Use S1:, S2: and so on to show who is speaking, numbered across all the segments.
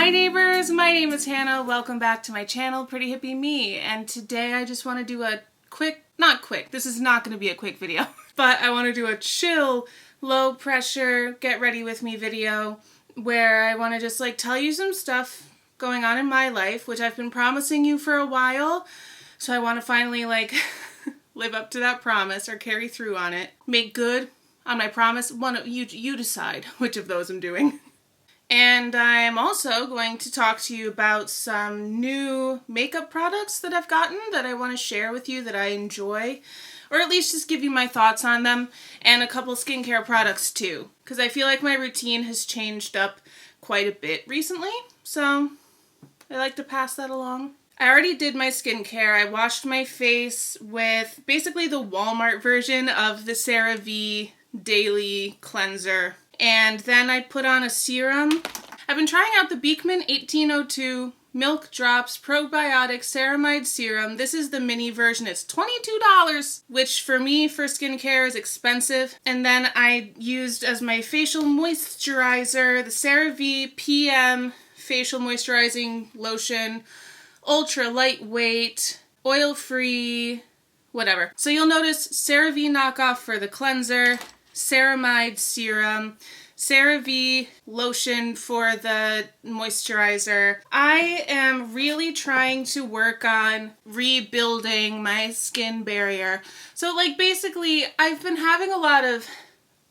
S1: Hi neighbors, my name is Hannah. Welcome back to my channel, Pretty Hippie Me. And today I just want to do a this is not going to be a quick video, but I want to do a chill, low pressure, get ready with me video where I want to just tell you some stuff going on in my life, which I've been promising you for a while. So I want to finally live up to that promise or carry through on it. Make good on my promise. One of you decide which of those I'm doing. And I'm also going to talk to you about some new makeup products that I've gotten that I want to share with you that I enjoy, or at least just give you my thoughts on them, and a couple skincare products too, because I feel like my routine has changed up quite a bit recently, so I like to pass that along. I already did my skincare. I washed my face with basically the Walmart version of the CeraVe Daily Cleanser. And then I put on a serum. I've been trying out the Beekman 1802 Milk Drops Probiotic Ceramide Serum. This is the mini version. It's $22, which for me, for skincare, is expensive. And then I used as my facial moisturizer the CeraVe PM Facial Moisturizing Lotion. Ultra lightweight, oil-free, whatever. So you'll notice CeraVe knockoff for the cleanser, Ceramide serum, CeraVe lotion for the moisturizer. I am really trying to work on rebuilding my skin barrier. So basically I've been having a lot of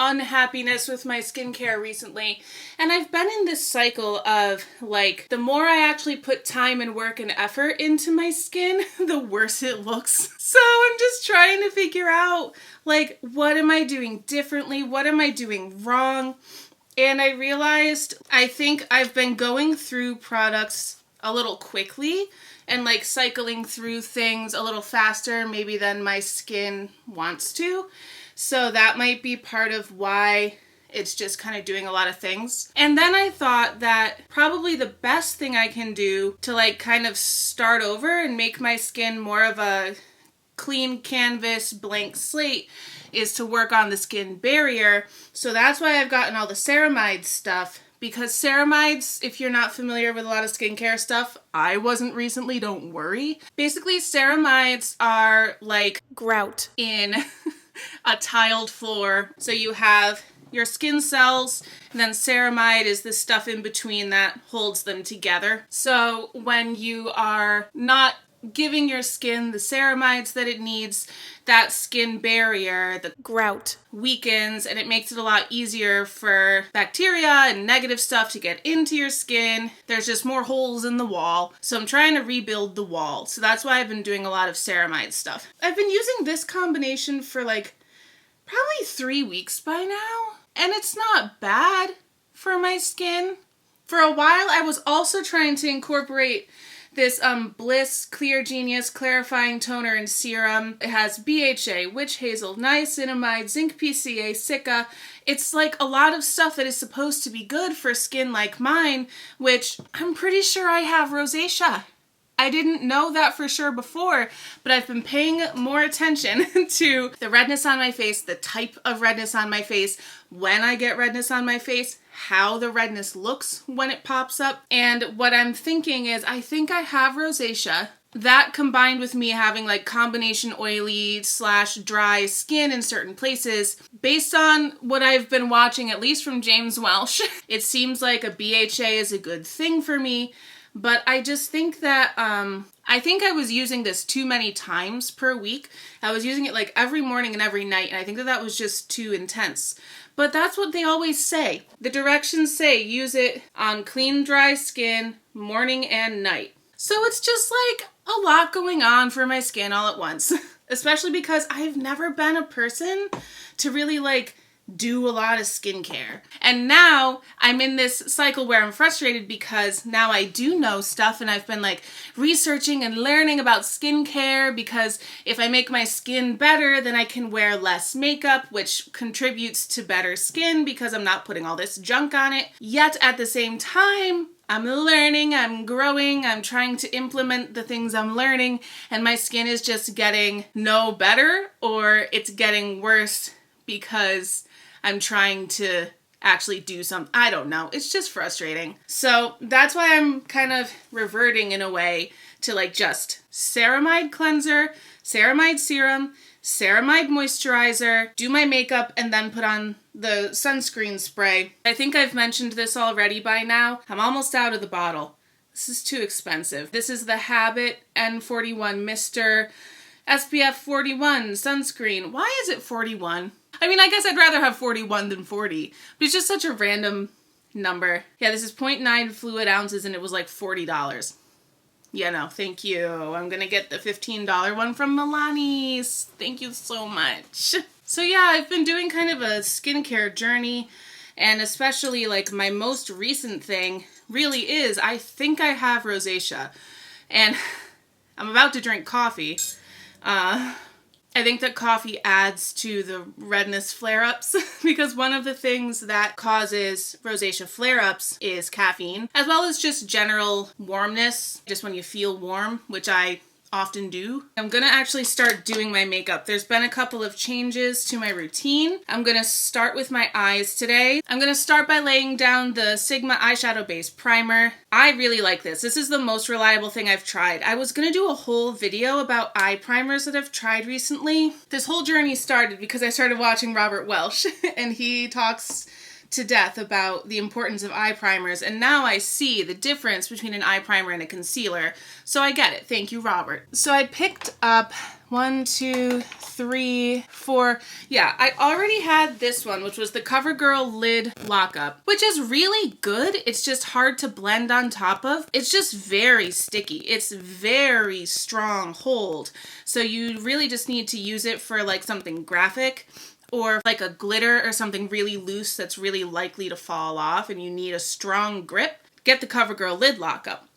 S1: unhappiness with my skincare recently, and I've been in this cycle of the more I actually put time and work and effort into my skin, the worse it looks. So I'm just trying to figure out what am I doing differently? What am I doing wrong? And I realized I think I've been going through products a little quickly and cycling through things a little faster maybe than my skin wants to. So that might be part of why it's just kind of doing a lot of things. And then I thought that probably the best thing I can do to kind of start over and make my skin more of a clean canvas, blank slate, is to work on the skin barrier. So that's why I've gotten all the ceramide stuff. Because ceramides, if you're not familiar with a lot of skincare stuff, I wasn't recently, don't worry. Basically, ceramides are like grout in a tiled floor. So you have your skin cells, and then ceramide is the stuff in between that holds them together. So when you are not giving your skin the ceramides that it needs, that skin barrier, the grout, weakens, and it makes it a lot easier for bacteria and negative stuff to get into your skin. There's just more holes in the wall. So I'm trying to rebuild the wall. So that's why I've been doing a lot of ceramide stuff. I've been using this combination for probably 3 weeks by now, and it's not bad for my skin. For a while, I was also trying to incorporate this Bliss Clear Genius Clarifying Toner and Serum. It has BHA, witch hazel, niacinamide, zinc PCA, silica. It's a lot of stuff that is supposed to be good for skin like mine, which I'm pretty sure I have rosacea. I didn't know that for sure before, but I've been paying more attention to the redness on my face, the type of redness on my face, when I get redness on my face, how the redness looks when it pops up. And what I'm thinking is I think I have rosacea. That combined with me having combination oily / dry skin in certain places, based on what I've been watching, at least from James Welsh, it seems like a BHA is a good thing for me. But I just think that, I think I was using this too many times per week. I was using it every morning and every night, and I think that was just too intense. But that's what they always say. The directions say use it on clean, dry skin, morning and night. So it's just a lot going on for my skin all at once. Especially because I've never been a person to really do a lot of skincare. And now I'm in this cycle where I'm frustrated because now I do know stuff, and I've been researching and learning about skincare, because if I make my skin better, then I can wear less makeup, which contributes to better skin because I'm not putting all this junk on it. Yet at the same time, I'm learning, I'm growing, I'm trying to implement the things I'm learning, and my skin is just getting no better, or it's getting worse because I'm trying to actually do something. I don't know. It's just frustrating. So that's why I'm kind of reverting in a way to like just ceramide cleanser, ceramide serum, ceramide moisturizer, do my makeup, and then put on the sunscreen spray. I think I've mentioned this already by now. I'm almost out of the bottle. This is too expensive. This is the Habit N41 Mister SPF 41 sunscreen. Why is it 41? I mean, I guess I'd rather have 41 than 40, but it's just such a random number. Yeah, this is 0.9 fluid ounces and it was like $40. Yeah, no, thank you. I'm gonna get the $15 one from Milani's. Thank you so much. So yeah, I've been doing kind of a skincare journey, and especially like my most recent thing really is, I think I have rosacea, and I'm about to drink coffee. I think that coffee adds to the redness flare-ups because one of the things that causes rosacea flare-ups is caffeine, as well as just general warmness, just when you feel warm, which I often do. I'm gonna actually start doing my makeup. There's been a couple of changes to my routine. I'm gonna start with my eyes today. I'm gonna start by laying down the Sigma eyeshadow base primer. I really like this. This is the most reliable thing I've tried. I was gonna do a whole video about eye primers that I've tried recently. This whole journey started because I started watching Robert Welch and he talks to death about the importance of eye primers, and now I see the difference between an eye primer and a concealer, so I get it. Thank you, Robert. So I picked up 1, 2, 3, 4. Yeah, I already had this one, which was the Covergirl Lid Lock Up, which is really good. It's just hard to blend on top of. It's just very sticky. It's very strong hold, so you really just need to use it for like something graphic, or like a glitter or something really loose that's really likely to fall off and you need a strong grip, get the Covergirl Lid Lock Up.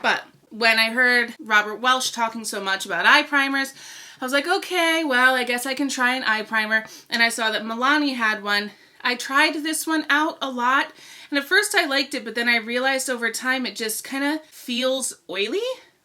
S1: But when I heard Robert Welch talking so much about eye primers, I was like, okay, well, I guess I can try an eye primer. And I saw that Milani had one. I tried this one out a lot, and at first I liked it, but then I realized over time it just kind of feels oily,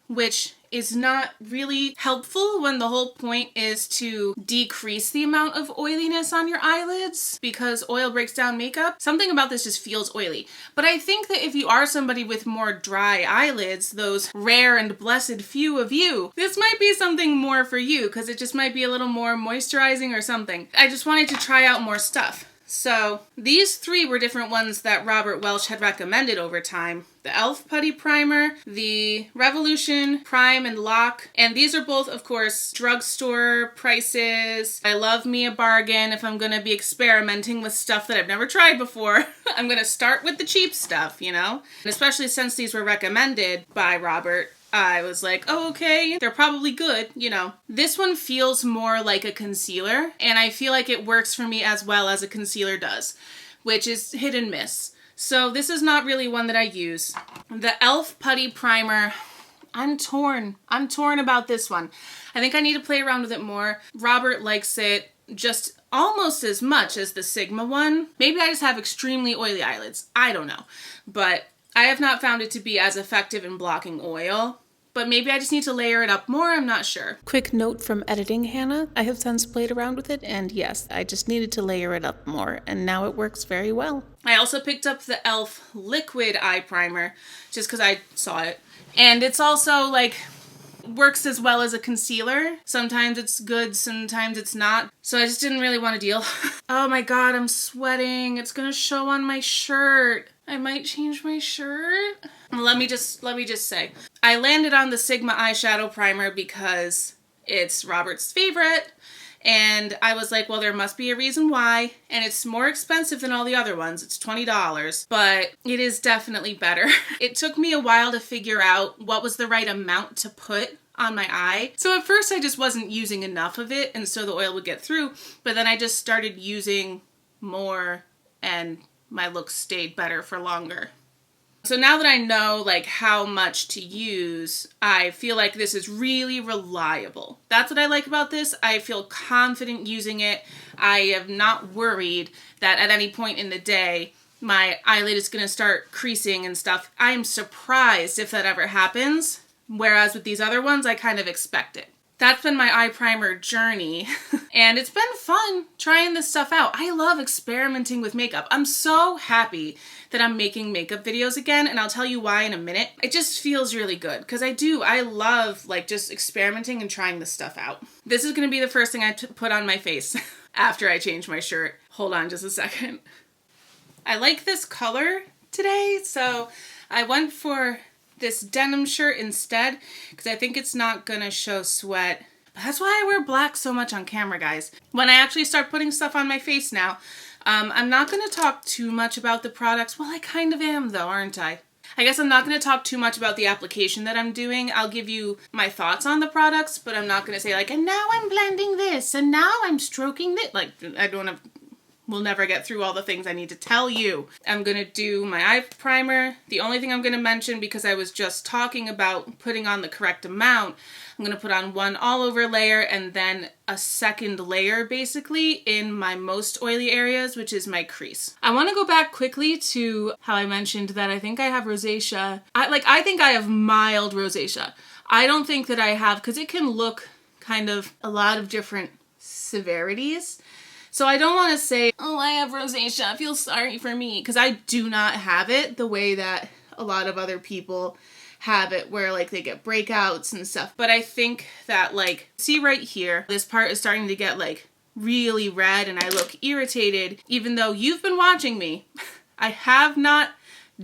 S1: which is not really helpful when the whole point is to decrease the amount of oiliness on your eyelids because oil breaks down makeup. Something about this just feels oily. But I think that if you are somebody with more dry eyelids, those rare and blessed few of you, this might be something more for you because it just might be a little more moisturizing or something. I just wanted to try out more stuff. So these 3 were different ones that Robert Welch had recommended over time. The e.l.f. Putty Primer, the Revolution Prime and Lock, and these are both, of course, drugstore prices. I love me a bargain if I'm going to be experimenting with stuff that I've never tried before. I'm going to start with the cheap stuff, you know? And especially since these were recommended by Robert, I was like, oh, okay, they're probably good, you know. This one feels more like a concealer, and I feel like it works for me as well as a concealer does, which is hit and miss. So this is not really one that I use. The e.l.f. Putty Primer, I'm torn. I'm torn about this one. I think I need to play around with it more. Robert likes it just almost as much as the Sigma one. Maybe I just have extremely oily eyelids. I don't know. But I have not found it to be as effective in blocking oil. But maybe I just need to layer it up more, I'm not sure. Quick note from editing Hannah. I have since played around with it, and yes, I just needed to layer it up more, and now it works very well. I also picked up the e.l.f. Liquid Eye Primer, just because I saw it. And it's also, like, works as well as a concealer. Sometimes it's good, sometimes it's not. So I just didn't really want to deal. Oh my god, I'm sweating. It's gonna show on my shirt. I might change my shirt. Let me just say, I landed on the Sigma eyeshadow primer because it's Robert's favorite, and I was like, well, there must be a reason why, and it's more expensive than all the other ones. It's $20, but it is definitely better. It took me a while to figure out what was the right amount to put on my eye. So at first I just wasn't using enough of it, and so the oil would get through, but then I just started using more, and my looks stayed better for longer. So now that I know like how much to use, I feel like this is really reliable. That's what I like about this. I feel confident using it. I am not worried that at any point in the day my eyelid is going to start creasing and stuff. I am surprised if that ever happens, whereas with these other ones I kind of expect it. that's been my eye primer journey. And it's been fun trying this stuff out. I love experimenting with makeup. I'm so happy that I'm making makeup videos again, and I'll tell you why in a minute. It just feels really good, because I love like just experimenting and trying this stuff out. This is gonna be the first thing I put on my face after I change my shirt. Hold on just a second. I like this color today, so I went for this denim shirt instead, because I think it's not gonna show sweat. But that's why I wear black so much on camera, guys. When I actually start putting stuff on my face now, I'm not gonna talk too much about the products. Well, I kind of am though, aren't I? I guess I'm not gonna talk too much about the application that I'm doing. I'll give you my thoughts on the products, but I'm not gonna say like, and now I'm blending this, and now I'm stroking this. Like, we'll never get through all the things I need to tell you. I'm gonna do my eye primer. The only thing I'm gonna mention, because I was just talking about putting on the correct amount, I'm gonna put on one all over layer and then a second layer basically in my most oily areas, which is my crease. I wanna go back quickly to how I mentioned that I think I have rosacea. I think I have mild rosacea. I don't think that I have, because it can look kind of a lot of different severities. So I don't want to say, oh, I have rosacea, feel sorry for me, because I do not have it the way that a lot of other people have it, where like they get breakouts and stuff. But I think that, like, see right here, this part is starting to get like really red and I look irritated, even though you've been watching me. I have not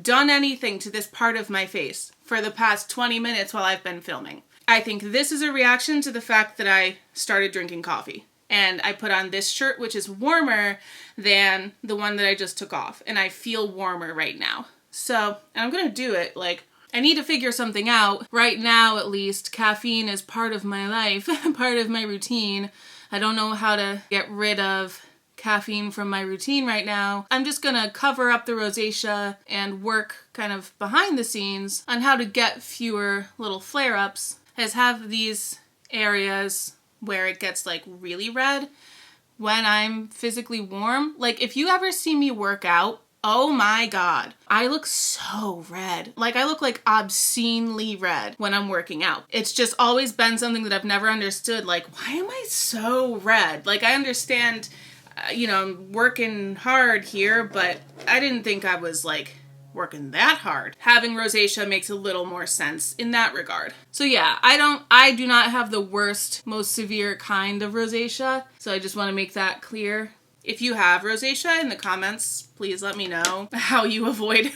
S1: done anything to this part of my face for the past 20 minutes while I've been filming. I think this is a reaction to the fact that I started drinking coffee. And I put on this shirt, which is warmer than the one that I just took off. And I feel warmer right now. So, and I'm gonna do it. Like, I need to figure something out. Right now, at least, caffeine is part of my life, part of my routine. I don't know how to get rid of caffeine from my routine right now. I'm just gonna cover up the rosacea and work kind of behind the scenes on how to get fewer little flare-ups. I just have these areas where it gets like really red when I'm physically warm. Like, if you ever see me work out, oh my god, I look so red. Like, I look like obscenely red when I'm working out. It's just always been something that I've never understood. Like, why am I so red? Like, I understand, you know, I'm working hard here, but I didn't think I was like working that hard. Having rosacea makes a little more sense in that regard. So yeah, I do not have the worst, most severe kind of rosacea. So I just want to make that clear. If you have rosacea, in the comments, please let me know how you avoid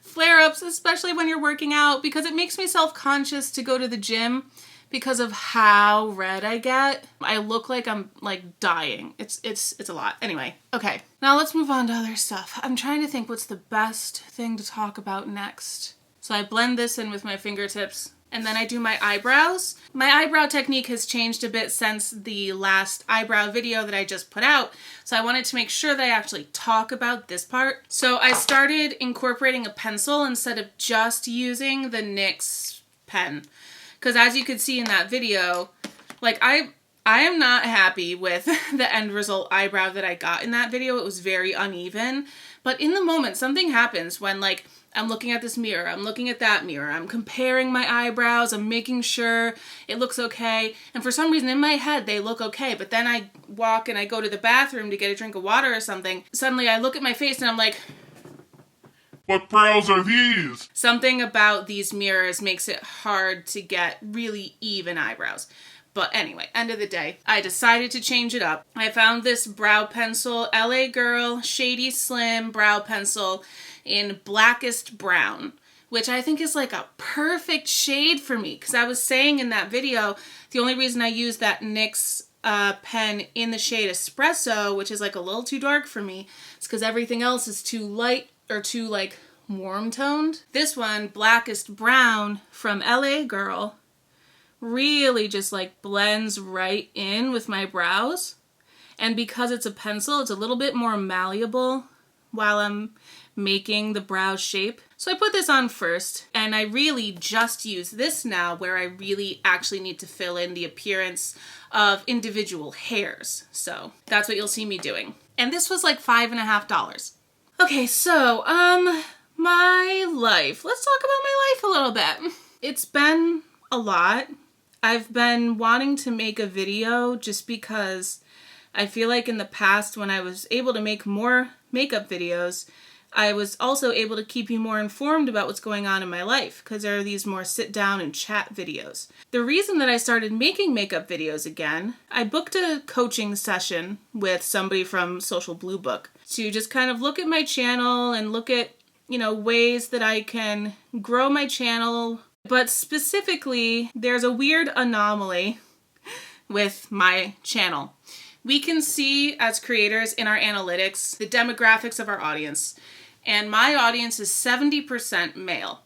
S1: flare-ups, especially when you're working out, because it makes me self-conscious to go to the gym because of how red I get. I look like I'm like dying. It's a lot. Anyway, okay. Now let's move on to other stuff. I'm trying to think what's the best thing to talk about next. So I blend this in with my fingertips and then I do my eyebrows. My eyebrow technique has changed a bit since the last eyebrow video that I just put out. So I wanted to make sure that I actually talk about this part. So I started incorporating a pencil instead of just using the NYX pen. Because as you could see in that video, like I am not happy with the end result eyebrow that I got in that video. It was very uneven. But in the moment, something happens when like I'm looking at this mirror, I'm looking at that mirror, I'm comparing my eyebrows, I'm making sure it looks okay. And for some reason in my head, they look okay. But then I walk and I go to the bathroom to get a drink of water or something. Suddenly I look at my face and I'm like,
S2: what brows are these?
S1: Something about these mirrors makes it hard to get really even eyebrows. But anyway, end of the day, I decided to change it up. I found this brow pencil, LA Girl Shady Slim brow pencil in blackest brown, which I think is like a perfect shade for me. Because I was saying in that video, the only reason I use that NYX pen in the shade Espresso, which is like a little too dark for me, is because everything else is too light or too like warm toned. This one, blackest brown from LA Girl, really just like blends right in with my brows. And because it's a pencil, it's a little bit more malleable while I'm making the brow shape. So I put this on first, and I really just use this now where I really actually need to fill in the appearance of individual hairs. So that's what you'll see me doing. And this was like $5.50. Okay, so, my life. Let's talk about my life a little bit. It's been a lot. I've been wanting to make a video just because I feel like in the past when I was able to make more makeup videos, I was also able to keep you more informed about what's going on in my life because there are these more sit down and chat videos. The reason that I started making makeup videos again, I booked a coaching session with somebody from Social Blue Book to just kind of look at my channel and look at, ways that I can grow my channel. But specifically, there's a weird anomaly with my channel. We can see as creators in our analytics the demographics of our audience. And my audience is 70% male,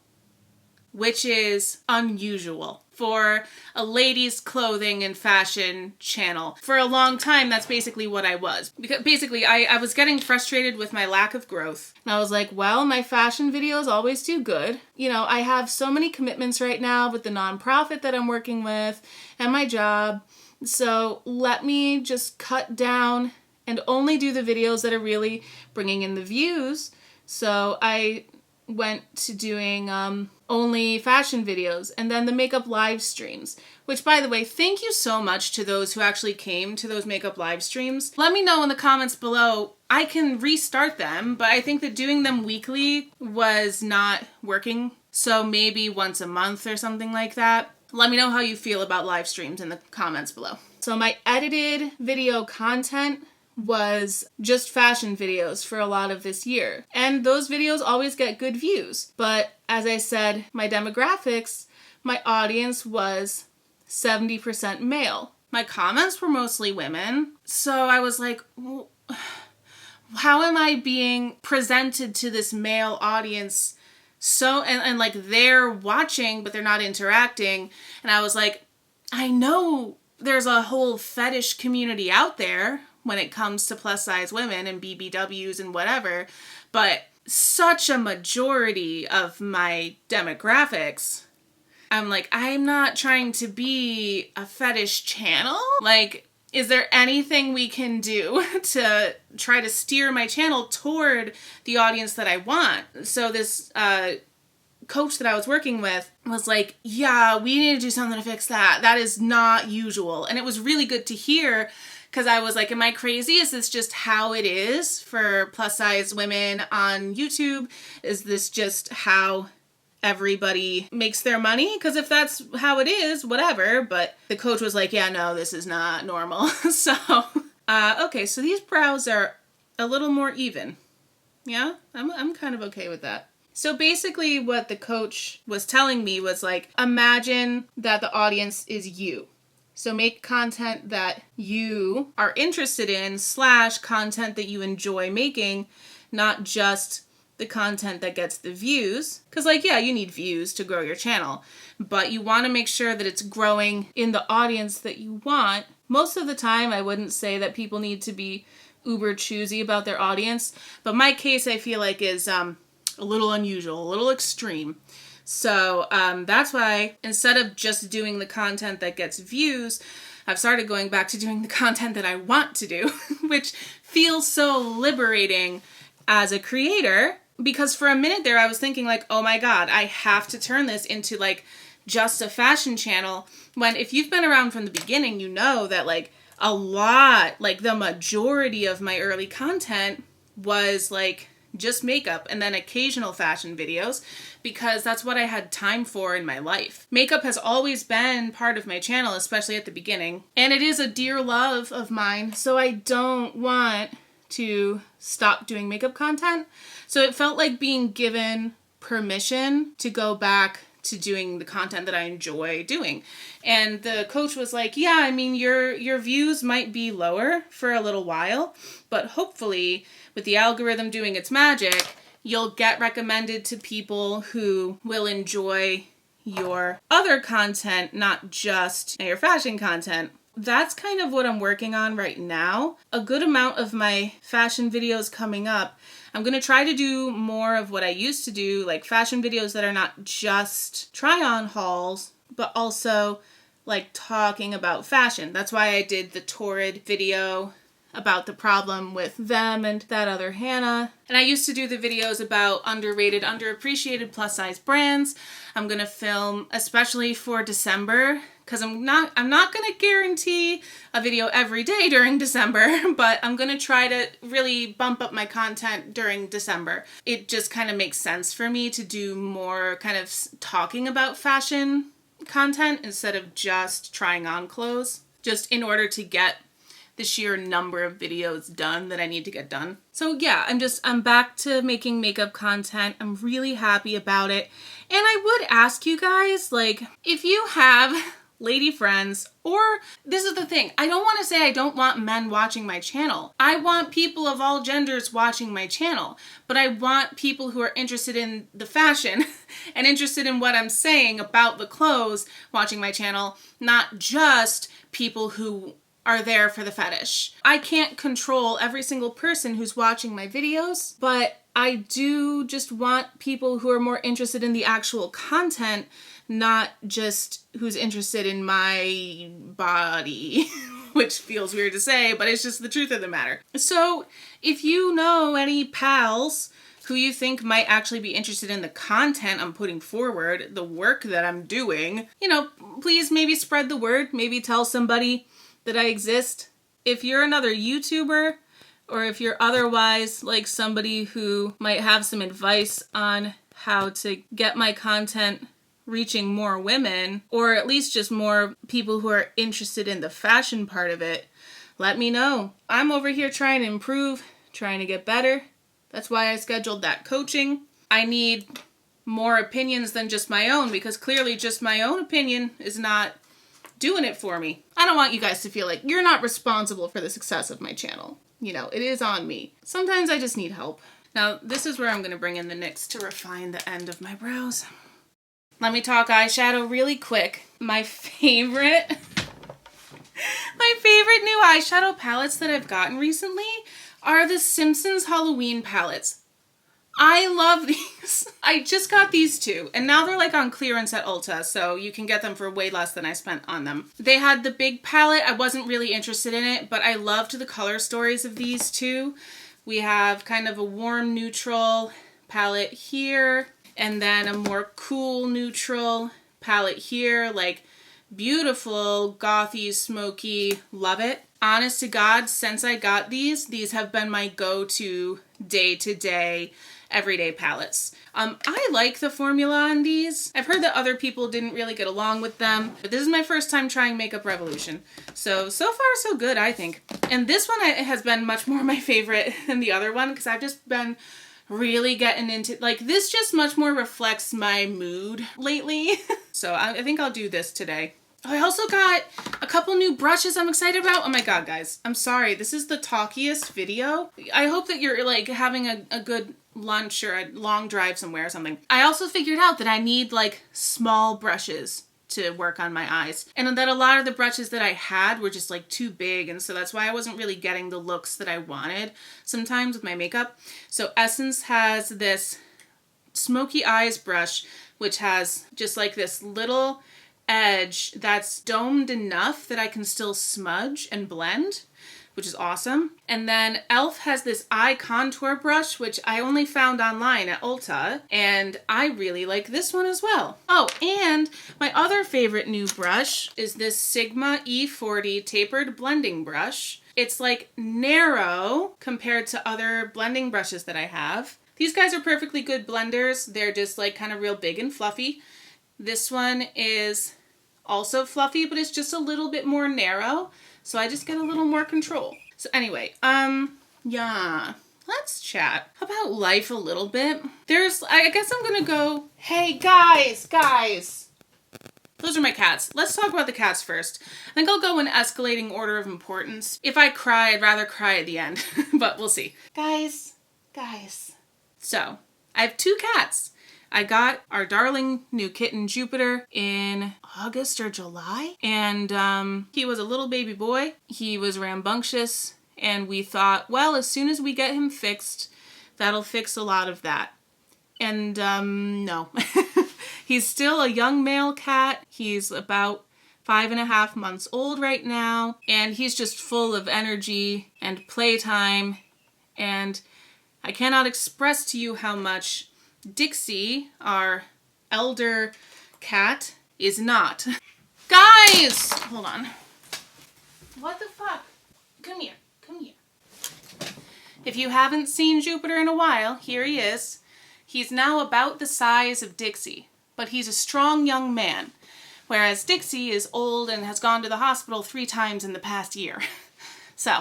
S1: which is unusual for a ladies' clothing and fashion channel. For a long time, that's basically what I was. Because basically, I was getting frustrated with my lack of growth. And I was like, well, my fashion videos always do good. I have so many commitments right now with the nonprofit that I'm working with and my job. So let me just cut down and only do the videos that are really bringing in the views. So I went to doing only fashion videos and then the makeup live streams, which, by the way, thank you so much to those who actually came to those makeup live streams. Let me know in the comments below. I can restart them, but I think that doing them weekly was not working. So maybe once a month or something like that. Let me know how you feel about live streams in the comments below. So my edited video content was just fashion videos for a lot of this year. And those videos always get good views. But as I said, my demographics, my audience was 70% male. My comments were mostly women. So I was like, well, how am I being presented to this male audience? So, and like they're watching, but they're not interacting. And I was like, I know there's a whole fetish community out there when it comes to plus size women and BBWs and whatever, but such a majority of my demographics, I'm like, I'm not trying to be a fetish channel. Like, is there anything we can do to try to steer my channel toward the audience that I want? So this coach that I was working with was like, yeah, we need to do something to fix that. That is not usual. And it was really good to hear because I was like, am I crazy? Is this just how it is for plus size women on YouTube? Is this just how everybody makes their money? Because if that's how it is, whatever. But the coach was like, yeah, no, this is not normal. So, okay, so these brows are a little more even. Yeah, I'm kind of okay with that. So basically what the coach was telling me was like, imagine that the audience is you. So make content that you are interested in / content that you enjoy making, not just the content that gets the views. Because like, yeah, you need views to grow your channel, but you want to make sure that it's growing in the audience that you want. Most of the time, I wouldn't say that people need to be uber choosy about their audience, but my case I feel like is a little unusual, a little extreme. So that's why instead of just doing the content that gets views, I've started going back to doing the content that I want to do, which feels so liberating as a creator. Because for a minute there, I was thinking like, oh my God, I have to turn this into like just a fashion channel. When if you've been around from the beginning, you know that like a lot, like the majority of my early content was like just makeup and then occasional fashion videos because that's what I had time for in my life. Makeup has always been part of my channel, especially at the beginning, and it is a dear love of mine, so I don't want to stop doing makeup content. So it felt like being given permission to go back to doing the content that I enjoy doing. And the coach was like, yeah, I mean, your views might be lower for a little while, but hopefully with the algorithm doing its magic, you'll get recommended to people who will enjoy your other content, not just your fashion content. That's kind of what I'm working on right now. A good amount of my fashion videos coming up, I'm going to try to do more of what I used to do, like fashion videos that are not just try-on hauls, but also like talking about fashion. That's why I did the Tapered video about the problem with them and that other Hannah. And I used to do the videos about underrated, underappreciated plus size brands. I'm gonna film especially for December, because I'm not gonna guarantee a video every day during December, but I'm gonna try to really bump up my content during December. It just kind of makes sense for me to do more kind of talking about fashion content instead of just trying on clothes, just in order to get the sheer number of videos done that I need to get done. So yeah, I'm back to making makeup content. I'm really happy about it. And I would ask you guys, like, if you have lady friends, or this is the thing, I don't want to say I don't want men watching my channel. I want people of all genders watching my channel, but I want people who are interested in the fashion and interested in what I'm saying about the clothes watching my channel, not just people who are there for the fetish. I can't control every single person who's watching my videos, but I do just want people who are more interested in the actual content, not just who's interested in my body, which feels weird to say, but it's just the truth of the matter. So if you know any pals who you think might actually be interested in the content I'm putting forward, the work that I'm doing, you know, please maybe spread the word, maybe tell somebody that I exist. If you're another YouTuber, or if you're otherwise like somebody who might have some advice on how to get my content reaching more women, or at least just more people who are interested in the fashion part of it, let me know. I'm over here trying to improve, trying to get better. That's why I scheduled that coaching. I need more opinions than just my own, because clearly just my own opinion is not doing it for me. I don't want you guys to feel like you're not responsible for the success of my channel. You know, it is on me. Sometimes I just need help. Now, this is where I'm going to bring in the NYX to refine the end of my brows. Let me talk eyeshadow really quick. My favorite new eyeshadow palettes that I've gotten recently are the Simpsons Halloween palettes. I love these. I just got these two, and now they're like on clearance at Ulta, so you can get them for way less than I spent on them. They had the big palette. I wasn't really interested in it, but I loved the color stories of these two. We have kind of a warm neutral palette here, and then a more cool neutral palette here, like beautiful, gothy, smoky, love it. Honest to God, since I got these have been my go-to day-to-day everyday palettes. I like the formula on these. I've heard that other people didn't really get along with them, but this is my first time trying Makeup Revolution. So far so good, I think. And this one has been much more my favorite than the other one, because I've just been really getting into, like, this just much more reflects my mood lately. So I think I'll do this today. I also got a couple new brushes I'm excited about. Oh my god, guys. I'm sorry. This is the talkiest video. I hope that you're, like, having a good lunch or a long drive somewhere or something. I also figured out that I need, like, small brushes to work on my eyes. And that a lot of the brushes that I had were just, like, too big. And so that's why I wasn't really getting the looks that I wanted sometimes with my makeup. So Essence has this Smoky Eyes brush, which has just, like, this little edge that's domed enough that I can still smudge and blend, which is awesome. And then e.l.f. has this eye contour brush, which I only found online at Ulta, and I really like this one as well. Oh, and my other favorite new brush is this Sigma E40 tapered blending brush. It's like narrow compared to other blending brushes that I have. These guys are perfectly good blenders. They're just like kind of real big and fluffy. This one is also fluffy, but it's just a little bit more narrow, so I just get a little more control. So anyway, yeah, let's chat about life a little bit. I guess I'm gonna go, hey guys, those are my cats. Let's talk about the cats first. I think I'll go in escalating order of importance. If I cry, I'd rather cry at the end, but we'll see. Guys. So, I have two cats. I got our darling new kitten, Jupiter, in August or July, and he was a little baby boy. He was rambunctious, and we thought, well, as soon as we get him fixed, that'll fix a lot of that. And no. He's still a young male cat. He's about 5.5 months old right now, and he's just full of energy and playtime, and I cannot express to you how much Dixie, our elder cat, is not. Guys! Hold on. What the fuck? Come here. Come here. If you haven't seen Jupiter in a while, here he is. He's now about the size of Dixie, but he's a strong young man, whereas Dixie is old and has gone to the hospital 3 times in the past year. So,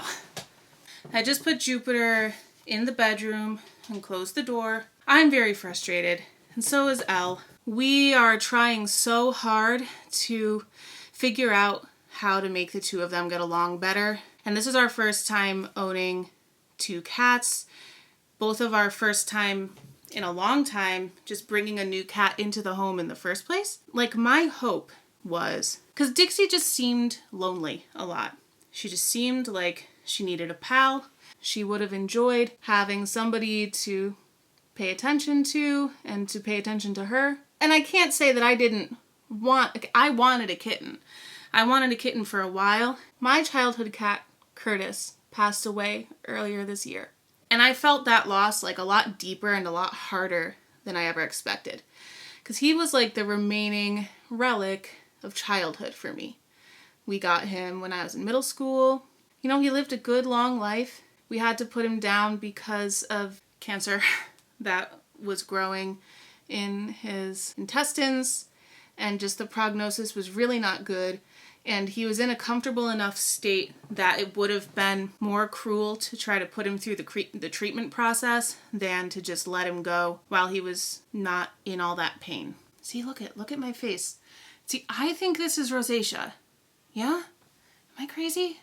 S1: I just put Jupiter in the bedroom and closed the door. I'm very frustrated, and so is Elle. We are trying so hard to figure out how to make the two of them get along better. And this is our first time owning 2 cats. Both of our first time in a long time just bringing a new cat into the home in the first place. Like, my hope was, because Dixie just seemed lonely a lot. She just seemed like she needed a pal. She would have enjoyed having somebody to pay attention to and to pay attention to her. And I can't say that I wanted a kitten. I wanted a kitten for a while. My childhood cat, Curtis, passed away earlier this year. And I felt that loss like a lot deeper and a lot harder than I ever expected. Because he was like the remaining relic of childhood for me. We got him when I was in middle school. You know, he lived a good long life. We had to put him down because of cancer that was growing in his intestines, and just the prognosis was really not good. And he was in a comfortable enough state that it would have been more cruel to try to put him through the treatment process than to just let him go while he was not in all that pain. See, look at my face. See, I think this is rosacea. Yeah? Am I crazy?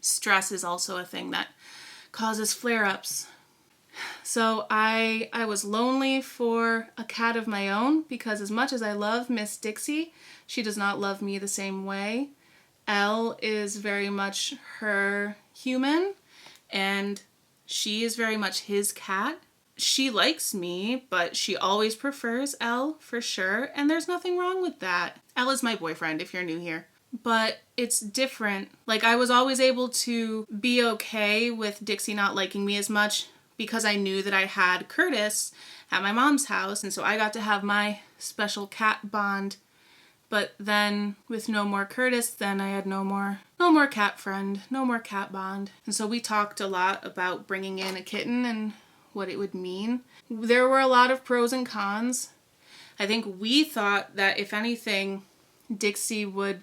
S1: Stress is also a thing that causes flare-ups. So I was lonely for a cat of my own, because as much as I love Miss Dixie, she does not love me the same way. Elle is very much her human, and she is very much his cat. She likes me, but she always prefers Elle, for sure, and there's nothing wrong with that. Elle is my boyfriend, if you're new here. But it's different. Like, I was always able to be okay with Dixie not liking me as much because I knew that I had Curtis at my mom's house, and so I got to have my special cat bond. But then with no more Curtis, then I had no more cat friend, no more cat bond. And so we talked a lot about bringing in a kitten and what it would mean. There were a lot of pros and cons. I think we thought that if anything, Dixie would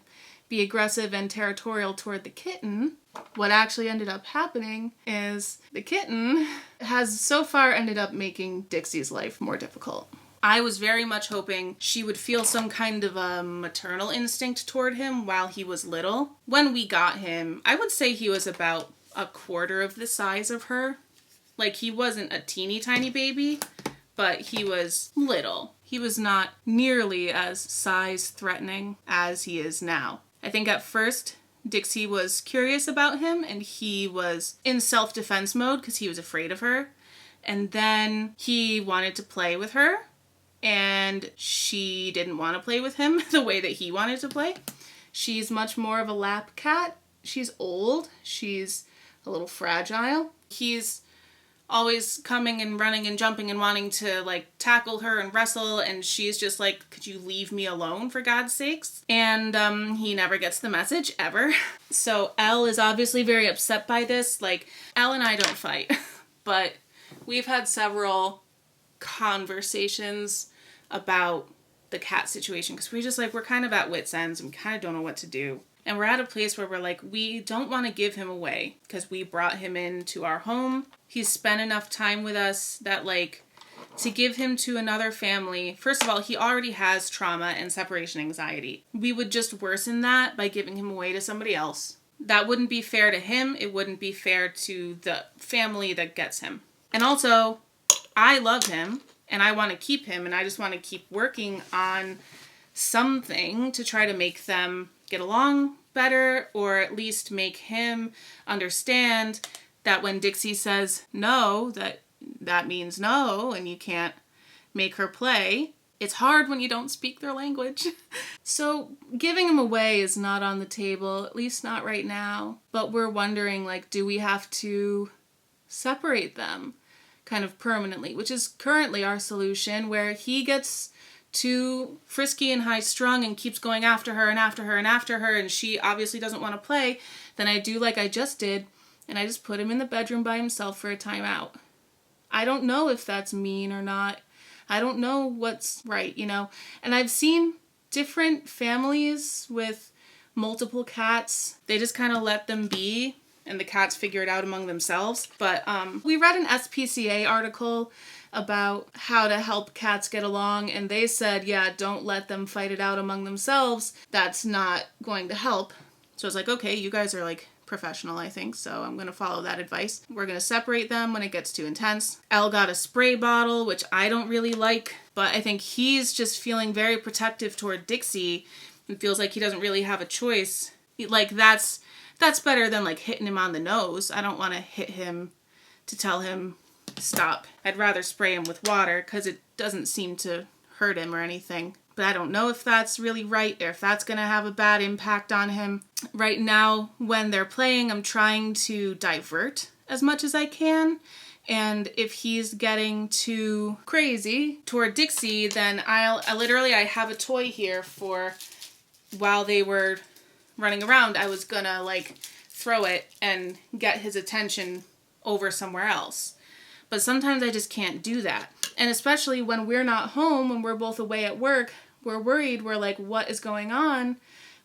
S1: be aggressive and territorial toward the kitten. What actually ended up happening is the kitten has so far ended up making Dixie's life more difficult. I was very much hoping she would feel some kind of a maternal instinct toward him while he was little. When we got him, I would say he was about a quarter of the size of her. Like, he wasn't a teeny tiny baby, but he was little. He was not nearly as size threatening as he is now. I think at first Dixie was curious about him, and he was in self-defense mode because he was afraid of her. And then he wanted to play with her, and she didn't want to play with him the way that he wanted to play. She's much more of a lap cat. She's old. She's a little fragile. He's always coming and running and jumping and wanting to, like, tackle her and wrestle, and she's just like, could you leave me alone, for God's sakes? And he never gets the message, ever. So Elle is obviously very upset by this. Like, Elle and I don't fight, but we've had several conversations about the cat situation, because we're kind of at wit's ends and we kind of don't know what to do. And we're at a place where we're like, we don't want to give him away because we brought him into our home. He's spent enough time with us that, like, to give him to another family, first of all, he already has trauma and separation anxiety. We would just worsen that by giving him away to somebody else. That wouldn't be fair to him. It wouldn't be fair to the family that gets him. And also, I love him and I want to keep him, and I just want to keep working on something to try to make them get along better, or at least make him understand that when Dixie says no, that means no, and you can't make her play. It's hard when you don't speak their language. So giving him away is not on the table, at least not right now. But we're wondering, like, do we have to separate them kind of permanently, which is currently our solution, where he gets too frisky and high-strung and keeps going after her and after her and after her, and she obviously doesn't want to play. Then I do like I just did, and I just put him in the bedroom by himself for a timeout. I don't know if that's mean or not. I don't know what's right, you know? And I've seen different families with multiple cats. They just kind of let them be, and the cats figure it out among themselves. But we read an SPCA article about how to help cats get along, and they said, yeah, don't let them fight it out among themselves. That's not going to help. So I was like, okay, you guys are like professional, I think, so I'm going to follow that advice. We're going to separate them when it gets too intense. Elle got a spray bottle, which I don't really like, but I think he's just feeling very protective toward Dixie and feels like he doesn't really have a choice. Like, that's better than like hitting him on the nose. I don't want to hit him to tell him stop. I'd rather spray him with water because it doesn't seem to hurt him or anything. But I don't know if that's really right or if that's going to have a bad impact on him. Right now, when they're playing, I'm trying to divert as much as I can. And if he's getting too crazy toward Dixie, then I have a toy here for while they were running around. I was gonna like throw it and get his attention over somewhere else. But sometimes I just can't do that. And especially when we're not home, when we're both away at work, we're worried. We're like, what is going on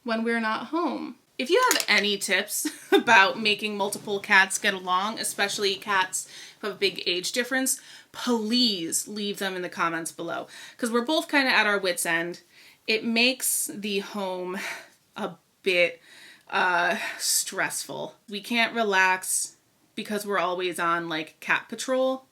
S1: when we're not home? If you have any tips about making multiple cats get along, especially cats who have a big age difference, please leave them in the comments below. Because we're both kind of at our wits' end. It makes the home a bit stressful. We can't relax because we're always on like cat patrol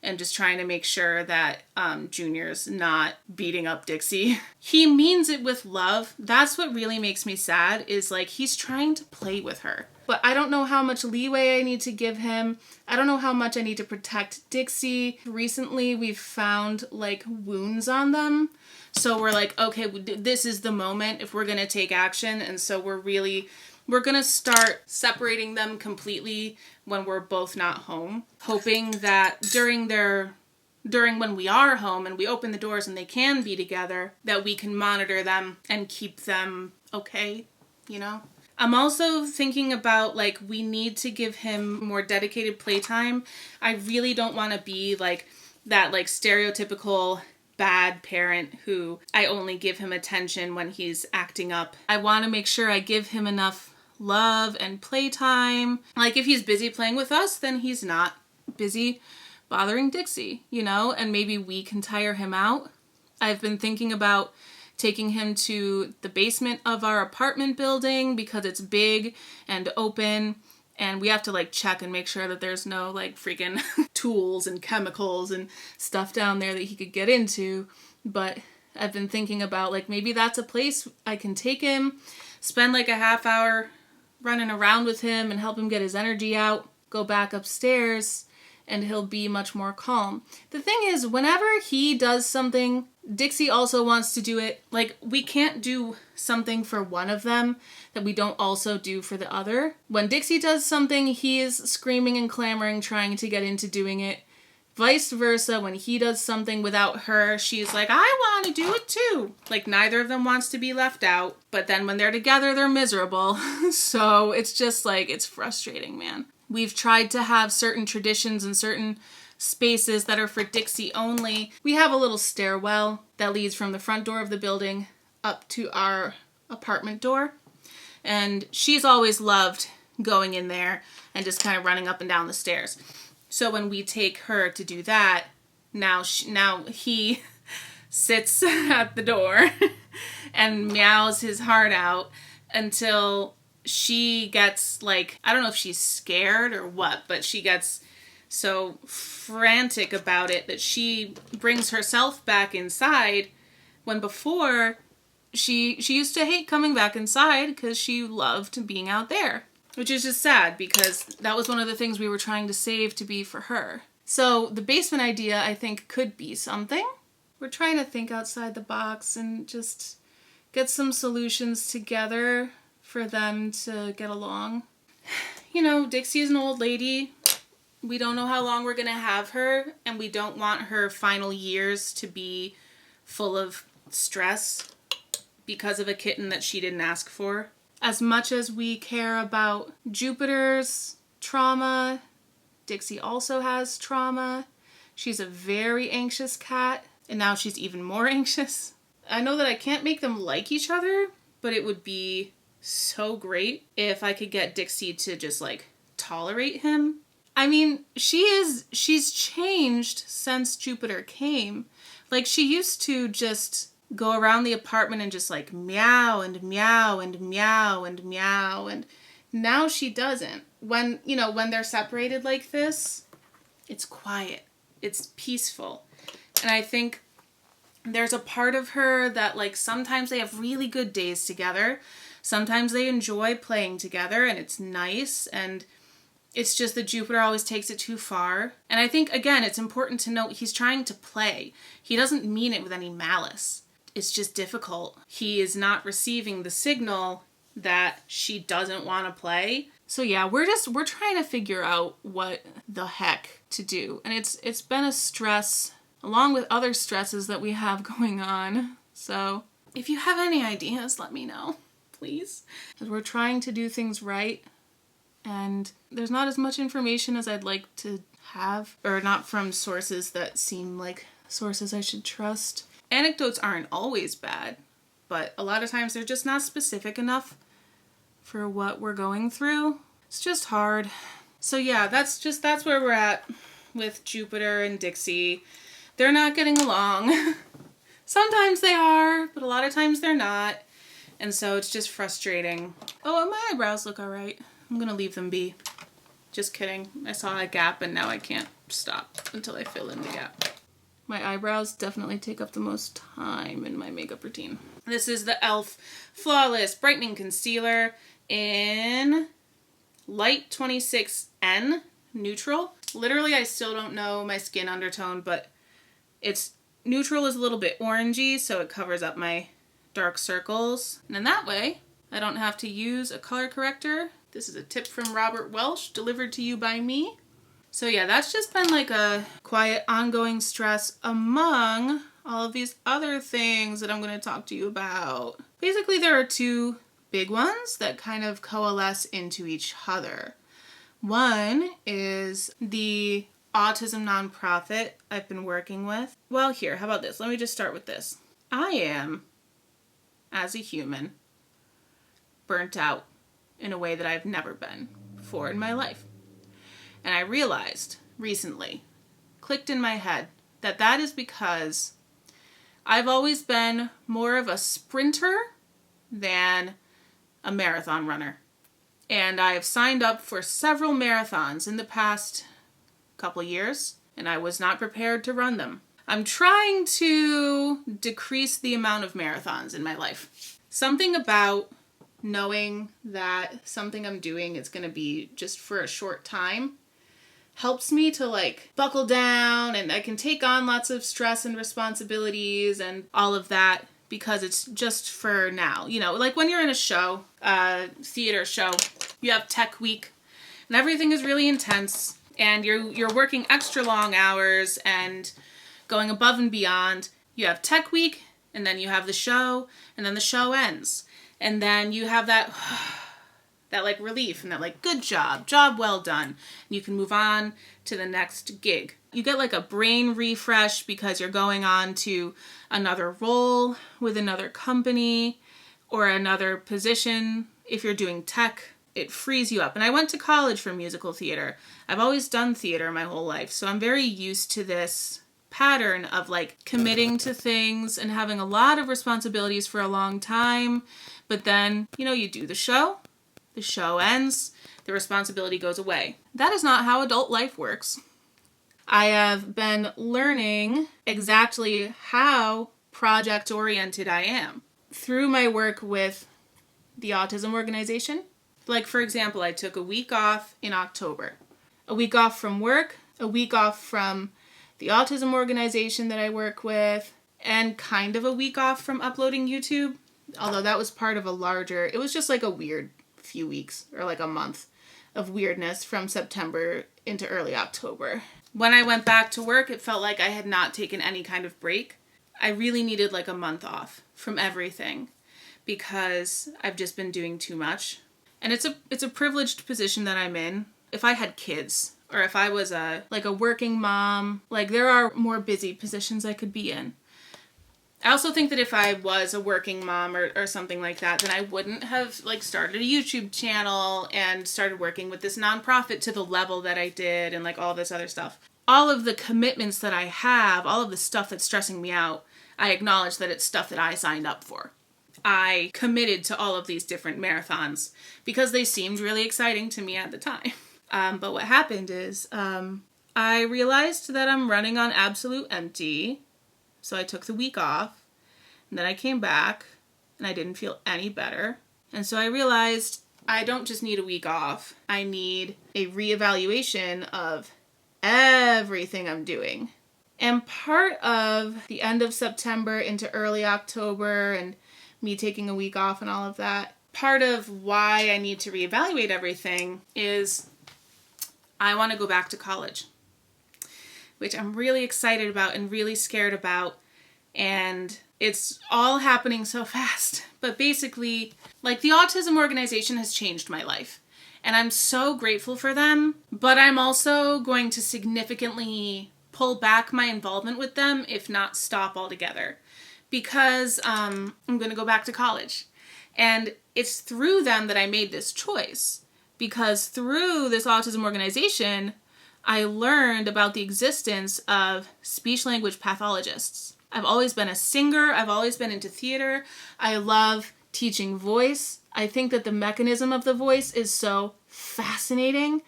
S1: and just trying to make sure that Junior's not beating up Dixie. He means it with love. That's what really makes me sad, is like he's trying to play with her. But I don't know how much leeway I need to give him. I don't know how much I need to protect Dixie. Recently we've found like wounds on them. So we're like, okay, this is the moment if we're gonna take action. And so we're gonna start separating them completely when we're both not home, hoping that during when we are home and we open the doors and they can be together, that we can monitor them and keep them okay, you know? I'm also thinking about, like, we need to give him more dedicated playtime. I really don't want to be like that, like, stereotypical bad parent who I only give him attention when he's acting up. I want to make sure I give him enough love and playtime. Like, if he's busy playing with us, then he's not busy bothering Dixie, you know, and maybe we can tire him out. I've been thinking about taking him to the basement of our apartment building because it's big and open, and we have to like check and make sure that there's no like freaking tools and chemicals and stuff down there that he could get into. But I've been thinking about like maybe that's a place I can take him, spend like a half hour running around with him and help him get his energy out, go back upstairs, and he'll be much more calm. The thing is, whenever he does something, Dixie also wants to do it. Like, we can't do something for one of them that we don't also do for the other. When Dixie does something, he is screaming and clamoring, trying to get into doing it. Vice versa, when he does something without her, she's like, I want to do it too. Like, neither of them wants to be left out. But then when they're together, they're miserable. So it's just like, it's frustrating, man. We've tried to have certain traditions and certain spaces that are for Dixie only. We have a little stairwell that leads from the front door of the building up to our apartment door. And she's always loved going in there and just kind of running up and down the stairs. So when we take her to do that, now he sits at the door and meows his heart out until she gets like, I don't know if she's scared or what, but she gets so frantic about it that she brings herself back inside, when before she used to hate coming back inside because she loved being out there, which is just sad because that was one of the things we were trying to save to be for her. So the basement idea, I think, could be something. we're trying to think outside the box and just get some solutions together for them to get along. You know, Dixie is an old lady. We don't know how long we're going to have her, and we don't want her final years to be full of stress because of a kitten that she didn't ask for. As much as we care about Jupiter's trauma, Dixie also has trauma. She's a very anxious cat, and now she's even more anxious. I know that I can't make them like each other, but it would be so great if I could get Dixie to just like tolerate him. I mean, she's changed since Jupiter came. Like, she used to just go around the apartment and just like meow and meow and meow and meow, and now she doesn't. When, you know, when they're separated like this, it's quiet. It's peaceful. And I think there's a part of her that, like, sometimes they have really good days together. Sometimes they enjoy playing together and it's nice, and it's just that Jupiter always takes it too far. And I think, again, it's important to note he's trying to play. He doesn't mean it with any malice. It's just difficult. He is not receiving the signal that she doesn't want to play. So yeah, we're trying to figure out what the heck to do. And it's been a stress, along with other stresses that we have going on. So if you have any ideas, let me know, please. Because we're trying to do things right, and there's not as much information as I'd like to have, or not from sources that seem like sources I should trust. Anecdotes aren't always bad, but a lot of times they're just not specific enough for what we're going through. It's just hard. So yeah, that's where we're at with Jupiter and Dixie. They're not getting along. Sometimes they are, but a lot of times they're not. And so it's just frustrating. Oh, and my eyebrows look all right. I'm gonna leave them be. Just kidding. I saw a gap and now I can't stop until I fill in the gap. My eyebrows definitely take up the most time in my makeup routine. This is the e.l.f. Flawless Brightening Concealer in Light 26N Neutral. Literally, I still don't know my skin undertone, but it's neutral is a little bit orangey, so it covers up my dark circles. And in that way, I don't have to use a color corrector. This is a tip from Robert Welsh, delivered to you by me. So yeah, that's just been like a quiet, ongoing stress among all of these other things that I'm going to talk to you about. Basically, there are two big ones that kind of coalesce into each other. One is the autism nonprofit I've been working with. Well, here, how about this? Let me just start with this. I am, as a human, burnt out in a way that I've never been before in my life. And I realized recently, clicked in my head, that that is because I've always been more of a sprinter than a marathon runner. And I've signed up for several marathons in the past couple years, and I was not prepared to run them. I'm trying to decrease the amount of marathons in my life. Something about knowing that something I'm doing is going to be just for a short time helps me to like buckle down, and I can take on lots of stress and responsibilities and all of that because it's just for now. You know, like when you're in a show, theater show, you have tech week and everything is really intense and you're working extra long hours and going above and beyond. You have tech week, and then you have the show, and then the show ends. And then you have that like relief and that like good job well done. And you can move on to the next gig. You get like a brain refresh because you're going on to another role with another company or another position. If you're doing tech, it frees you up. And I went to college for musical theater. I've always done theater my whole life, so I'm very used to this pattern of like committing to things and having a lot of responsibilities for a long time. But then, you know, you do the show ends, the responsibility goes away. That is not how adult life works. I have been learning exactly how project-oriented I am through my work with the autism organization. Like, for example, I took a week off in October. A week off from work, a week off from the autism organization that I work with, and kind of a week off from uploading YouTube. Although that was part of a larger, it was just like a weird few weeks or like a month of weirdness from September into early October. When I went back to work, it felt like I had not taken any kind of break. I really needed like a month off from everything because I've just been doing too much. And it's a privileged position that I'm in. If I had kids or if I was a working mom, like there are more busy positions I could be in. I also think that if I was a working mom or something like that, then I wouldn't have like started a YouTube channel and started working with this nonprofit to the level that I did and like all this other stuff. All of the commitments that I have, all of the stuff that's stressing me out, I acknowledge that it's stuff that I signed up for. I committed to all of these different marathons because they seemed really exciting to me at the time. But what happened is I realized that I'm running on absolute empty. So I took the week off, and then I came back, and I didn't feel any better. And so I realized I don't just need a week off. I need a reevaluation of everything I'm doing. And part of the end of September into early October and me taking a week off and all of that, part of why I need to reevaluate everything is I want to go back to college, which I'm really excited about and really scared about. And it's all happening so fast. But basically, like the autism organization has changed my life. And I'm so grateful for them. But I'm also going to significantly pull back my involvement with them, if not stop altogether. Because I'm going to go back to college. And it's through them that I made this choice. Because through this autism organization, I learned about the existence of speech-language pathologists. I've always been a singer. I've always been into theater. I love teaching voice. I think that the mechanism of the voice is so fascinating.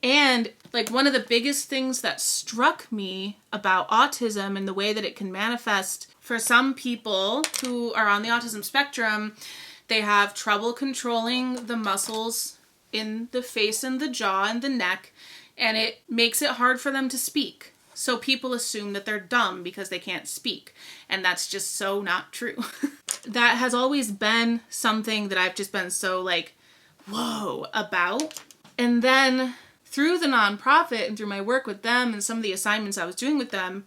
S1: And like one of the biggest things that struck me about autism and the way that it can manifest for some people who are on the autism spectrum, they have trouble controlling the muscles in the face and the jaw and the neck. And it makes it hard for them to speak. So people assume that they're dumb because they can't speak. And that's just so not true. That has always been something that I've just been so like, whoa, about. And then through the nonprofit and through my work with them and some of the assignments I was doing with them,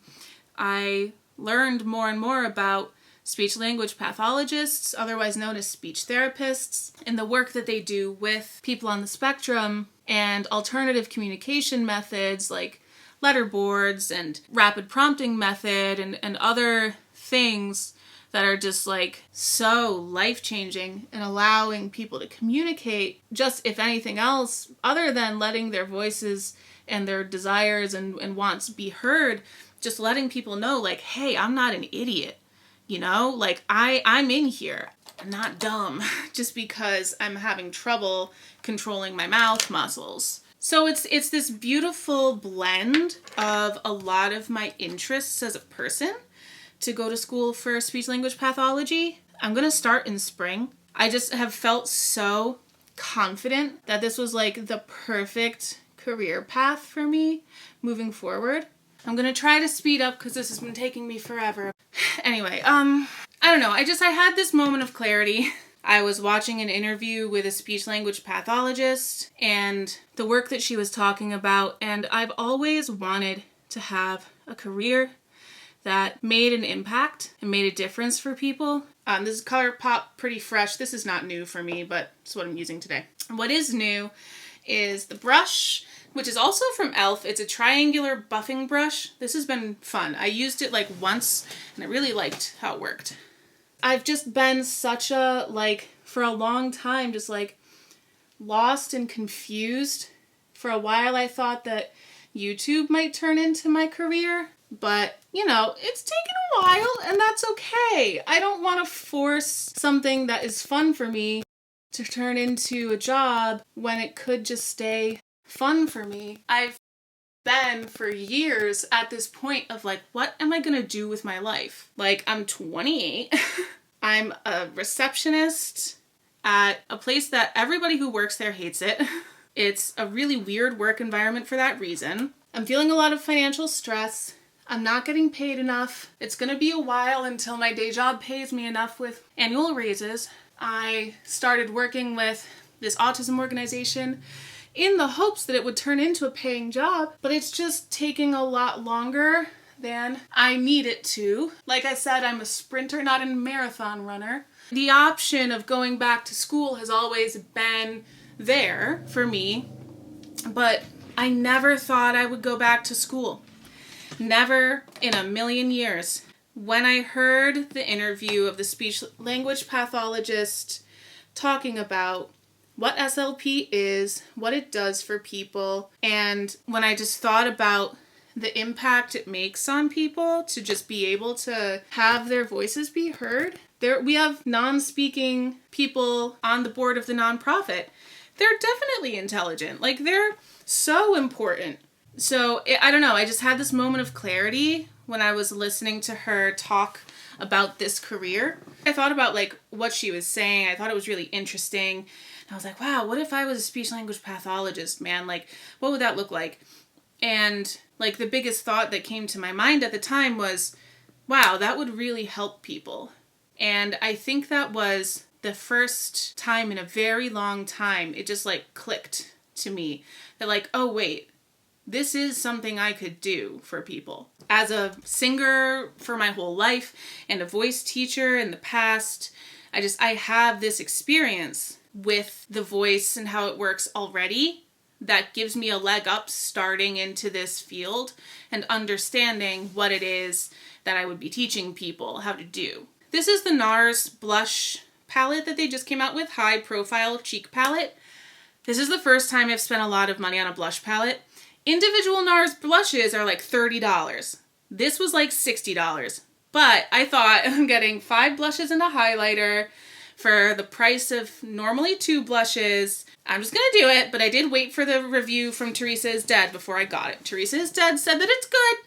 S1: I learned more and more about speech-language pathologists, otherwise known as speech therapists, and the work that they do with people on the spectrum and alternative communication methods like letterboards and rapid prompting method and other things that are just like so life-changing and allowing people to communicate just, if anything else, other than letting their voices and their desires and wants be heard, just letting people know like, hey, I'm not an idiot. You know, like I'm in here. I'm not dumb just because I'm having trouble controlling my mouth muscles. So it's this beautiful blend of a lot of my interests as a person to go to school for speech-language pathology. I'm going to start in spring. I just have felt so confident that this was like the perfect career path for me moving forward. I'm going to try to speed up because this has been taking me forever. Anyway, I don't know. I had this moment of clarity. I was watching an interview with a speech-language pathologist and the work that she was talking about, and I've always wanted to have a career that made an impact and made a difference for people. This is ColourPop Pretty Fresh. This is not new for me, but it's what I'm using today. What is new is the brush, which is also from e.l.f. It's a triangular buffing brush. This has been fun. I used it like once and I really liked how it worked. I've just been such a, like, for a long time, just like lost and confused. For a while I thought that YouTube might turn into my career, but you know, it's taken a while and that's okay. I don't want to force something that is fun for me to turn into a job when it could just stay fun for me. I've been for years at this point of like, what am I gonna do with my life? Like, I'm 28. I'm a receptionist at a place that everybody who works there hates it. It's a really weird work environment for that reason. I'm feeling a lot of financial stress. I'm not getting paid enough. It's going to be a while until my day job pays me enough with annual raises. I started working with this autism organization in the hopes that it would turn into a paying job, but it's just taking a lot longer than I need it to. Like I said, I'm a sprinter, not a marathon runner. The option of going back to school has always been there for me, but I never thought I would go back to school. Never in a million years. When I heard the interview of the speech language pathologist talking about what SLP is, what it does for people, and when I just thought about the impact it makes on people to just be able to have their voices be heard. We have non-speaking people on the board of the nonprofit. They're definitely intelligent. Like, they're so important. So, I don't know, I just had this moment of clarity when I was listening to her talk about this career. I thought about, like, what she was saying. I thought it was really interesting. And I was like, wow, what if I was a speech language pathologist, man? Like, what would that look like? And, like, the biggest thought that came to my mind at the time was, wow, that would really help people. And I think that was the first time in a very long time it just, like, clicked to me that, like, oh, wait, this is something I could do for people. As a singer for my whole life and a voice teacher in the past, I have this experience with the voice and how it works already that gives me a leg up starting into this field and understanding what it is that I would be teaching people how to do. This is the Nars blush palette that they just came out with, high profile cheek palette. This is the first time I've spent a lot of money on a blush palette. Individual Nars blushes are like $30. This was like $60. But I thought I'm getting 5 blushes and a highlighter for the price of normally 2 blushes. I'm just gonna do it, but I did wait for the review from Teresa is Dead before I got it. Teresa is Dead said that it's good,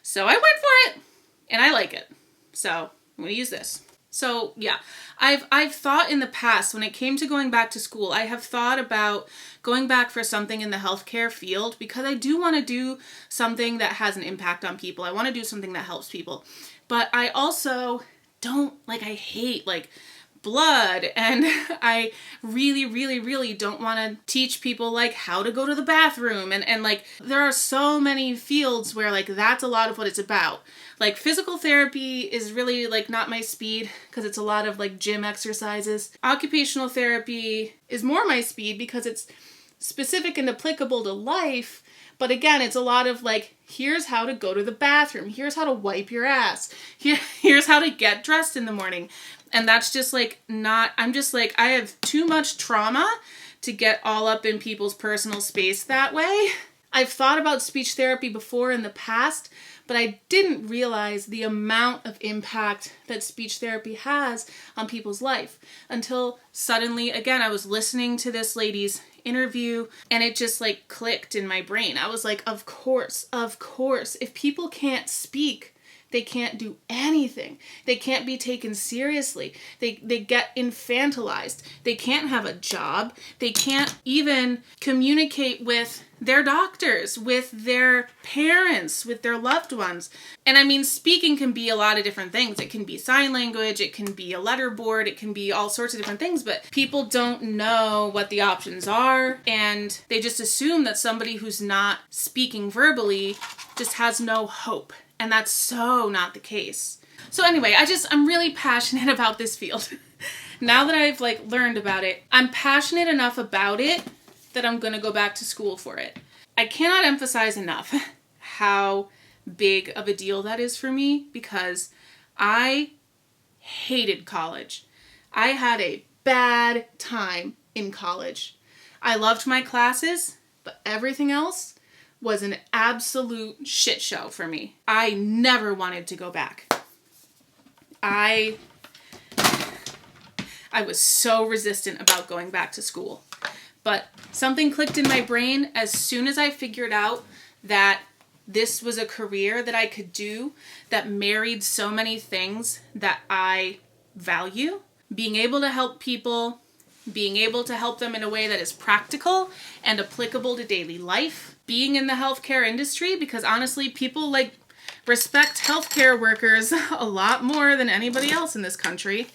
S1: so I went for it, and I like it. So I'm gonna use this. So yeah, I've thought in the past when it came to going back to school, I have thought about going back for something in the healthcare field because I do want to do something that has an impact on people. I want to do something that helps people. But I also don't, like, I hate, like, blood, and I really don't want to teach people, like, how to go to the bathroom, and like, there are so many fields where, like, that's a lot of what it's about. Like, physical therapy is really, like, not my speed because it's a lot of, like, gym exercises. Occupational therapy is more my speed because it's specific and applicable to life, but again, it's a lot of, like, here's how to go to the bathroom, here's how to wipe your ass, here's how to get dressed in the morning. And that's just, like, not, I'm just, like, I have too much trauma to get all up in people's personal space that way. I've thought about speech therapy before in the past, but I didn't realize the amount of impact that speech therapy has on people's life until suddenly, again, I was listening to this lady's interview and it just, like, clicked in my brain. I was like, of course, if people can't speak, they can't do anything. They can't be taken seriously. They get infantilized. They can't have a job. They can't even communicate with their doctors, with their parents, with their loved ones. And I mean, speaking can be a lot of different things. It can be sign language, it can be a letterboard, it can be all sorts of different things, but people don't know what the options are, and they just assume that somebody who's not speaking verbally just has no hope. And that's so not the case. So anyway, I'm really passionate about this field. Now that I've, like, learned about it, I'm passionate enough about it that I'm gonna go back to school for it. I cannot emphasize enough how big of a deal that is for me because I hated college. I had a bad time in college. I loved my classes, but everything else was an absolute shit show for me. I never wanted to go back. I was so resistant about going back to school. But something clicked in my brain as soon as I figured out that this was a career that I could do that married so many things that I value. Being able to help people, being able to help them in a way that is practical and applicable to daily life, being in the healthcare industry, because honestly, people, like, respect healthcare workers a lot more than anybody else in this country.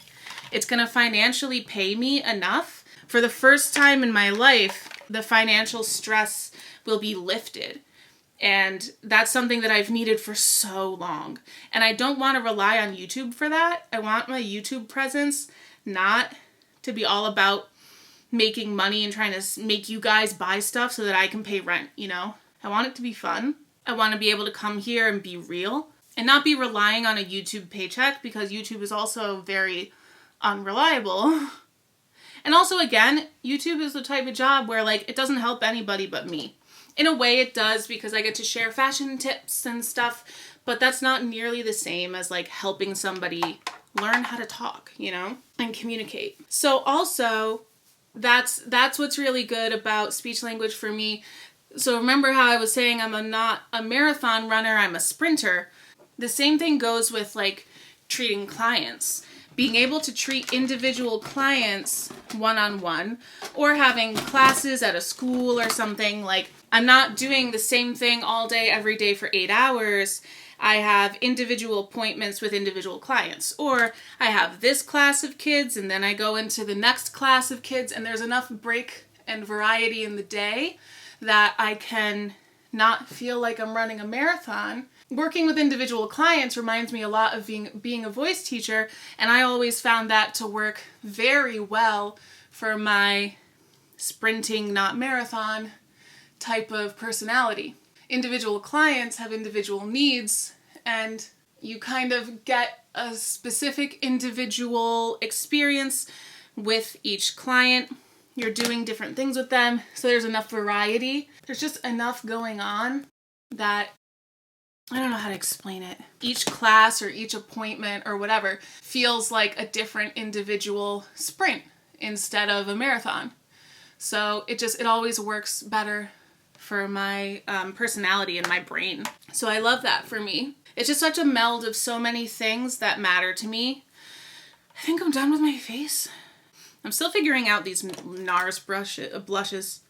S1: It's going to financially pay me enough. For the first time in my life, the financial stress will be lifted. And that's something that I've needed for so long. And I don't want to rely on YouTube for that. I want my YouTube presence not to be all about making money and trying to make you guys buy stuff so that I can pay rent, you know? I want it to be fun. I want to be able to come here and be real and not be relying on a YouTube paycheck, because YouTube is also very unreliable. And also, again, YouTube is the type of job where, like, it doesn't help anybody but me. In a way it does, because I get to share fashion tips and stuff, but that's not nearly the same as, like, helping somebody learn how to talk, you know, and communicate. So also, that's what's really good about speech language for me. So remember how I was saying I'm not a marathon runner, I'm a sprinter. The same thing goes with, like, treating clients. Being able to treat individual clients one-on-one, or having classes at a school or something. Like, I'm not doing the same thing all day, every day for 8 hours. I have individual appointments with individual clients. Or I have this class of kids and then I go into the next class of kids, and there's enough break and variety in the day that I can not feel like I'm running a marathon. Working with individual clients reminds me a lot of being a voice teacher, and I always found that to work very well for my sprinting, not marathon type of personality. Individual clients have individual needs, and you kind of get a specific individual experience with each client. You're doing different things with them, so there's enough variety. There's just enough going on that I don't know how to explain it. Each class or each appointment or whatever feels like a different individual sprint instead of a marathon. So it always works better for my personality and my brain. So I love that for me. It's just such a meld of so many things that matter to me. I think I'm done with my face. I'm still figuring out these Nars blushes.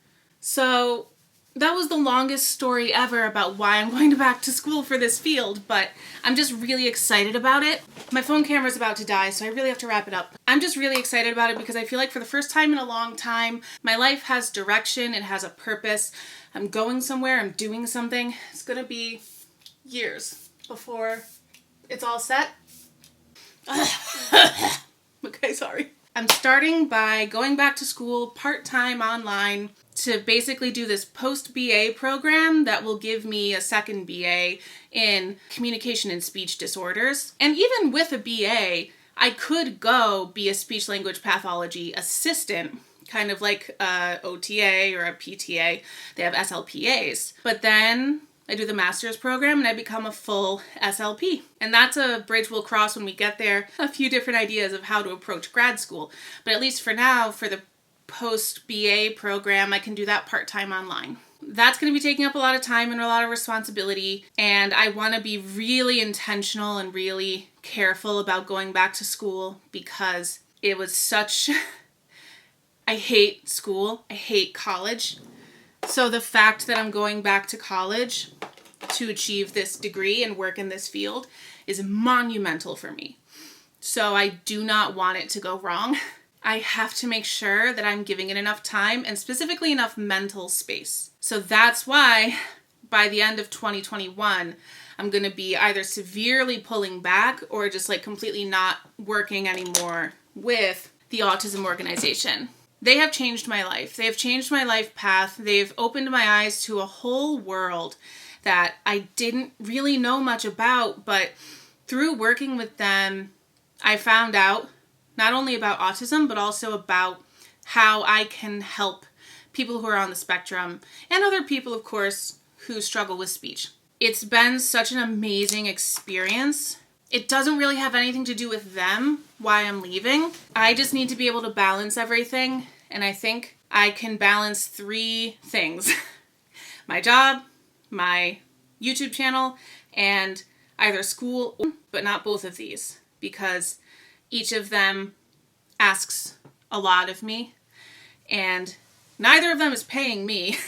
S1: So that was the longest story ever about why I'm going back to school for this field, but I'm just really excited about it. My phone camera's about to die, so I really have to wrap it up. I'm just really excited about it because I feel like for the first time in a long time, my life has direction, it has a purpose. I'm going somewhere, I'm doing something. It's gonna be years before it's all set. Okay, sorry. I'm starting by going back to school part-time online to basically do this post-BA program that will give me a second BA in communication and speech disorders. And even with a BA, I could go be a speech language pathology assistant, kind of like a OTA or a PTA. They have SLPAs. But then I do the master's program and I become a full SLP. And that's a bridge we'll cross when we get there. A few different ideas of how to approach grad school. But at least for now, for the post-BA program, I can do that part-time online. That's going to be taking up a lot of time and a lot of responsibility, and I want to be really intentional and really careful about going back to school because it was such... I hate school. I hate college. So the fact that I'm going back to college to achieve this degree and work in this field is monumental for me. So I do not want it to go wrong. I have to make sure that I'm giving it enough time and specifically enough mental space. So that's why by the end of 2021, I'm going to be either severely pulling back or just like completely not working anymore with the autism organization. They have changed my life. They have changed my life path. They've opened my eyes to a whole world that I didn't really know much about, but through working with them, I found out not only about autism, but also about how I can help people who are on the spectrum and other people, of course, who struggle with speech. It's been such an amazing experience. It doesn't really have anything to do with them, why I'm leaving. I just need to be able to balance everything, and I think I can balance 3 things. My job, my YouTube channel, and either school, but not both of these, because each of them asks a lot of me, and neither of them is paying me,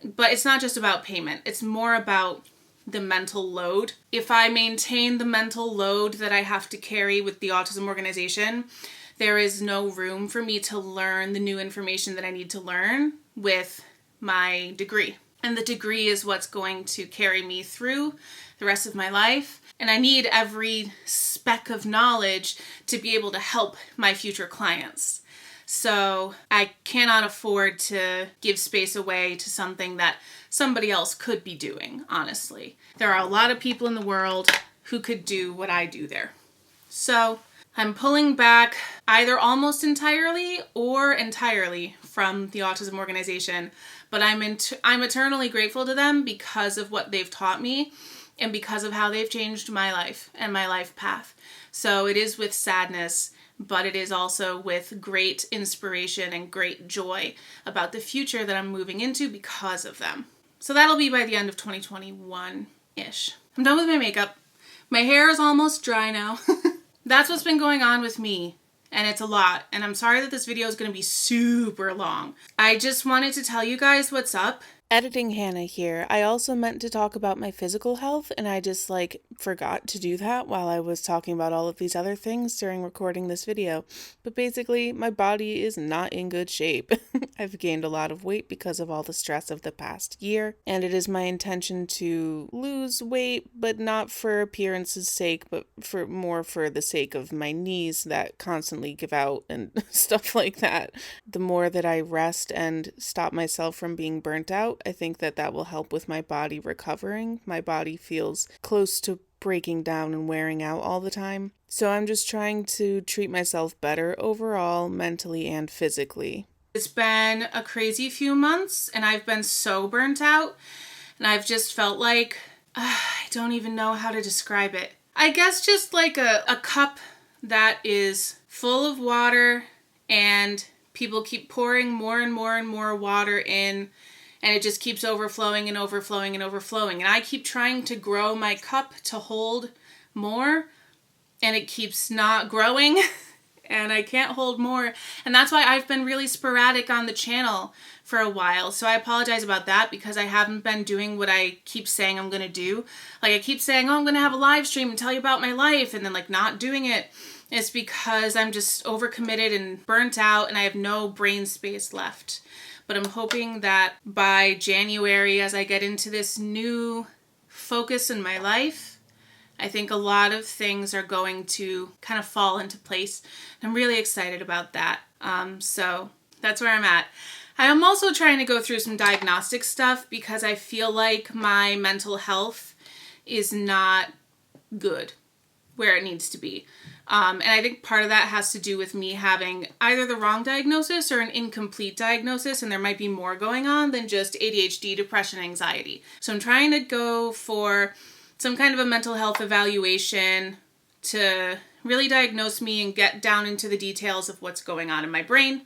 S1: but it's not just about payment. It's more about the mental load. If I maintain the mental load that I have to carry with the autism organization, there is no room for me to learn the new information that I need to learn with my degree. And the degree is what's going to carry me through the rest of my life. And I need every speck of knowledge to be able to help my future clients. So I cannot afford to give space away to something that somebody else could be doing, honestly. There are a lot of people in the world who could do what I do there. So I'm pulling back either almost entirely or entirely from the autism organization, but I'm eternally grateful to them because of what they've taught me and because of how they've changed my life and my life path. So it is with sadness, but it is also with great inspiration and great joy about the future that I'm moving into because of them. So that'll be by the end of 2021-ish. I'm done with my makeup. My hair is almost dry now. That's what's been going on with me, and it's a lot, and I'm sorry that this video is going to be super long. I just wanted to tell you guys what's up. Editing Hannah here. I also meant to talk about my physical health, and I just forgot to do that while I was talking about all of these other things during recording this video. But basically, my body is not in good shape. I've gained a lot of weight because of all the stress of the past year, and it is my intention to lose weight, but not for appearance's sake, but more for the sake of my knees that constantly give out and stuff like that. The more that I rest and stop myself from being burnt out, I think that will help with my body recovering. My body feels close to breaking down and wearing out all the time. So I'm just trying to treat myself better overall, mentally and physically. It's been a crazy few months and I've been so burnt out and I've just felt like, I don't even know how to describe it. I guess just like a cup that is full of water and people keep pouring more and more and more water in, and it just keeps overflowing and overflowing and overflowing. And I keep trying to grow my cup to hold more, and it keeps not growing, and I can't hold more. And that's why I've been really sporadic on the channel for a while. So I apologize about that because I haven't been doing what I keep saying I'm going to do. Like I keep saying, oh, I'm going to have a live stream and tell you about my life, and then not doing it. It's because I'm just overcommitted and burnt out, and I have no brain space left. But I'm hoping that by January, as I get into this new focus in my life, I think a lot of things are going to kind of fall into place. I'm really excited about that. So that's where I'm at. I am also trying to go through some diagnostic stuff because I feel like my mental health is not good where it needs to be. And I think part of that has to do with me having either the wrong diagnosis or an incomplete diagnosis, and there might be more going on than just ADHD, depression, anxiety. So I'm trying to go for some kind of a mental health evaluation to really diagnose me and get down into the details of what's going on in my brain.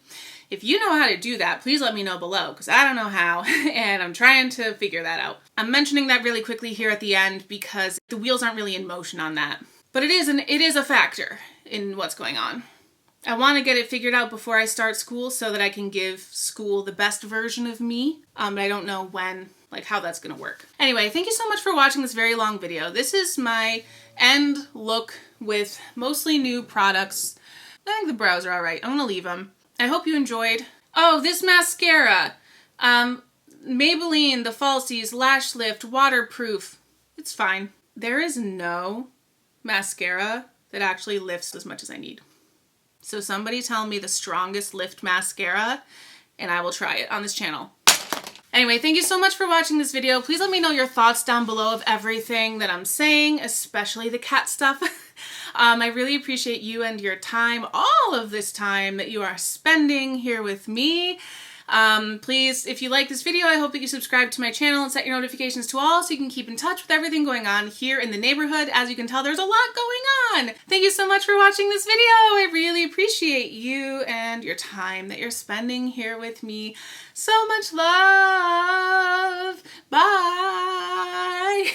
S1: If you know how to do that, please let me know below, because I don't know how, and I'm trying to figure that out. I'm mentioning that really quickly here at the end because the wheels aren't really in motion on that. But it is a factor in what's going on. I want to get it figured out before I start school so that I can give school the best version of me. But I don't know when, how that's going to work. Anyway, thank you so much for watching this very long video. This is my end look with mostly new products. I think the brows are alright. I'm going to leave them. I hope you enjoyed. Oh, this mascara. Maybelline, the Falsies, Lash Lift, Waterproof. It's fine. There is no mascara that actually lifts as much as I need. So somebody tell me the strongest lift mascara and I will try it on this channel. Anyway, thank you so much for watching this video. Please let me know your thoughts down below of everything that I'm saying, especially the cat stuff. I really appreciate you and your time, all of this time that you are spending here with me. Please, if you like this video, I hope that you subscribe to my channel and set your notifications to all so you can keep in touch with everything going on here in the neighborhood. As you can tell, there's a lot going on. Thank you so much for watching this video. I really appreciate you and your time that you're spending here with me. So much love. Bye.